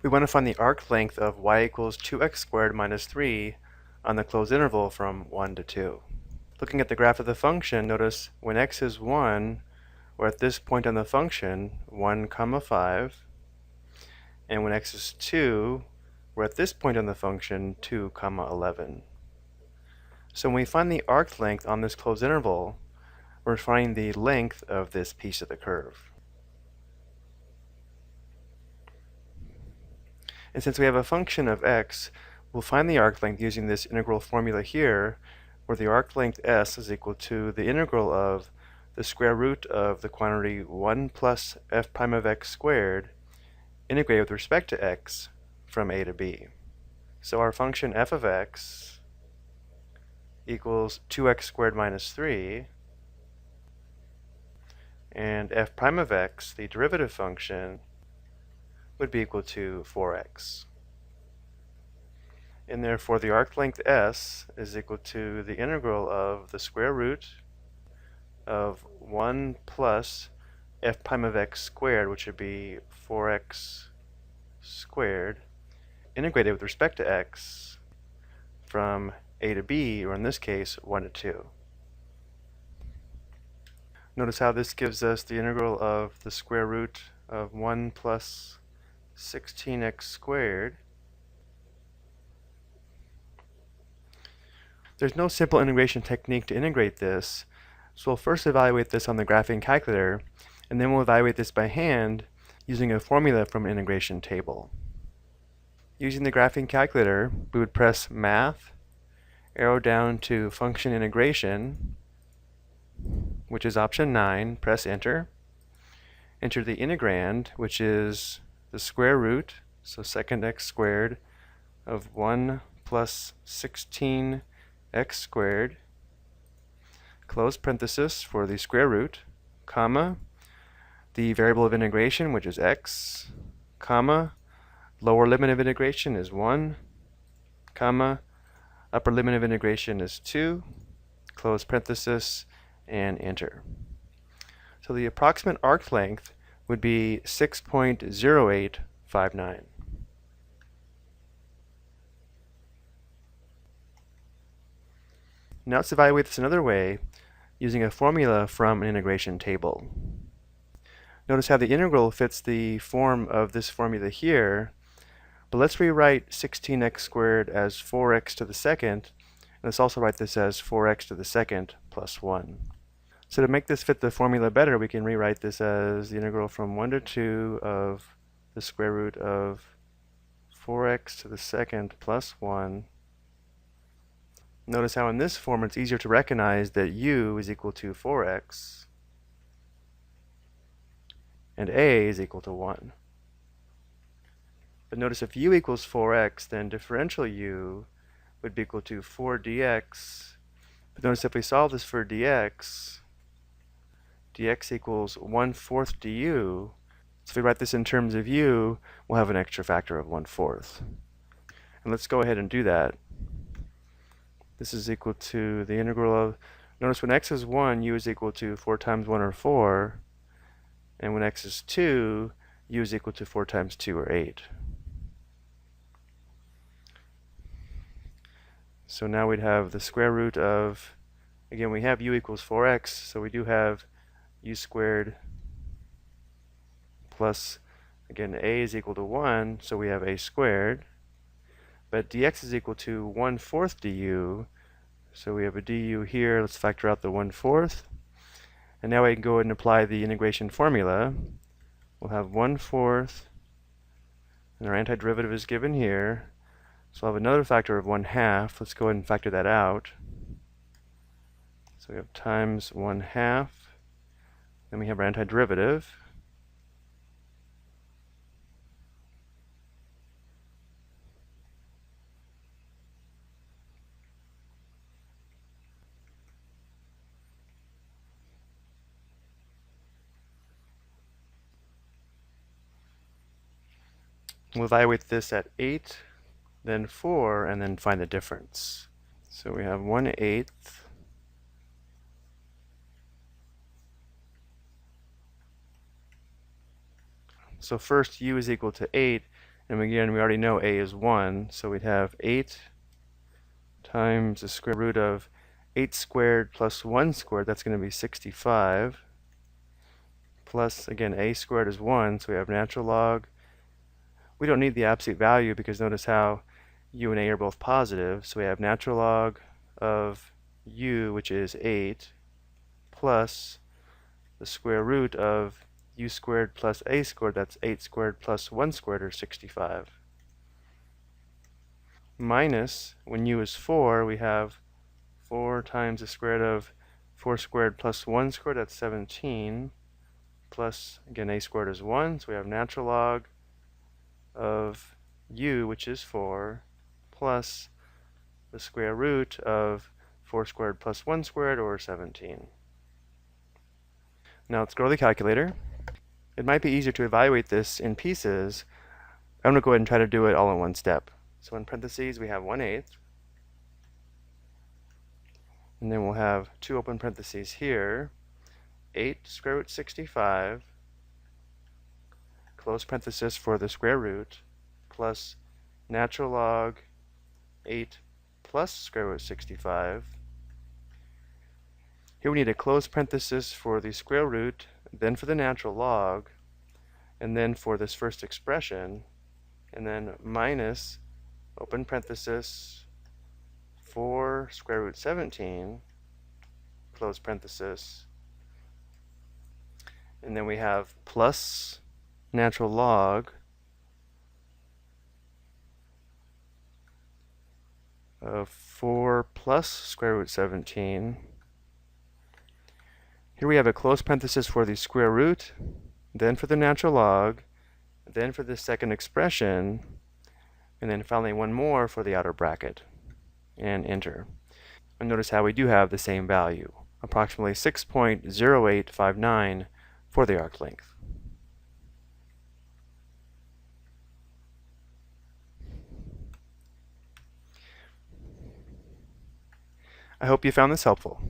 We want to find the arc length of y equals 2x squared minus 3 on the closed interval from 1 to 2. Looking at the graph of the function, notice when x is 1, we're at this point on the function, 1, 5, and when x is 2, we're at this point on the function, 2, 11. So when we find the arc length on this closed interval, we're finding the length of this piece of the curve. And since we have a function of x, we'll find the arc length using this integral formula here, where the arc length s is equal to the integral of the square root of the quantity 1 plus f prime of x squared integrated with respect to x from a to b. So our function f of x equals 2x squared minus 3, and f prime of x, the derivative function, would be equal to 4x. And therefore the arc length s is equal to the integral of the square root of 1 plus f prime of x squared, which would be 4x squared, integrated with respect to x from a to b, or in this case, 1 to 2. Notice how this gives us the integral of the square root of 1 plus 16x squared. There's no simple integration technique to integrate this, so we'll first evaluate this on the graphing calculator, and then we'll evaluate this by hand using a formula from an integration table. Using the graphing calculator, we would press Math, arrow down to Function Integration, which is option 9, press Enter. Enter the integrand, which is the square root, so second x squared, of 1 plus 16x squared, close parenthesis for the square root, comma, the variable of integration, which is x, comma, lower limit of integration is 1, comma, upper limit of integration is 2, close parenthesis, and enter. So the approximate arc length would be 6.0859. Now let's evaluate this another way using a formula from an integration table. Notice how the integral fits the form of this formula here, but let's rewrite 16x squared as 4x to the second, and let's also write this as 4x to the second plus 1. So to make this fit the formula better, we can rewrite this as the integral from 1 to 2 of the square root of 4x to the second plus 1. Notice how in this form it's easier to recognize that u is equal to 4x and a is equal to 1. But notice if u equals 4x, then differential u would be equal to 4 dx. But notice if we solve this for dx, dx equals 1/4 du. So if we write this in terms of u, we'll have an extra factor of 1/4. And let's go ahead and do that. This is equal to the integral of, notice when x is 1, u is equal to 4 times 1 or 4. And when x is 2, u is equal to 4 times 2 or 8. So now we'd have the square root of, again we have u equals 4x, so we do have u squared plus, again a is equal to 1, so we have a squared. But dx is equal to 1/4 du, so we have a du here. Let's factor out the 1/4. And now I can go ahead and apply the integration formula. We'll have 1/4, and our antiderivative is given here. So I'll have another factor of 1/2. Let's go ahead and factor that out. So we have times 1/2. Then we have our antiderivative. We'll evaluate this at 8, then 4, and then find the difference. So we have 1/8. So first u is equal to 8, And again, we already know a is 1, so we'd have 8 times the square root of 8 squared plus 1 squared, that's going to be 65, plus, again, a squared is 1, so we have natural log. We don't need the absolute value because notice how u and a are both positive, so we have natural log of u, which is 8, plus the square root of u squared plus a squared, that's 8 squared plus 1 squared, or 65. Minus, when u is 4, we have 4 times the square root of 4 squared plus 1 squared, that's 17, plus, again, a squared is 1, so we have natural log of u, which is 4, plus the square root of 4 squared plus 1 squared, or 17. Now let's go to the calculator. It might be easier to evaluate this in pieces. I'm going to go ahead and try to do it all in one step. So in parentheses, we have 1/8. And then we'll have 2 open parentheses here. 8 square root 65, close parenthesis for the square root, plus natural log 8 plus square root 65. Here we need a close parenthesis for the square root, then for the natural log, and then for this first expression, and then minus open parenthesis 4 square root 17, close parenthesis, and then we have plus natural log of 4 plus square root 17. Here we have a close parenthesis for the square root, then for the natural log, then for the second expression, and then finally one more for the outer bracket, and enter. And notice how we do have the same value, approximately 6.0859 for the arc length. I hope you found this helpful.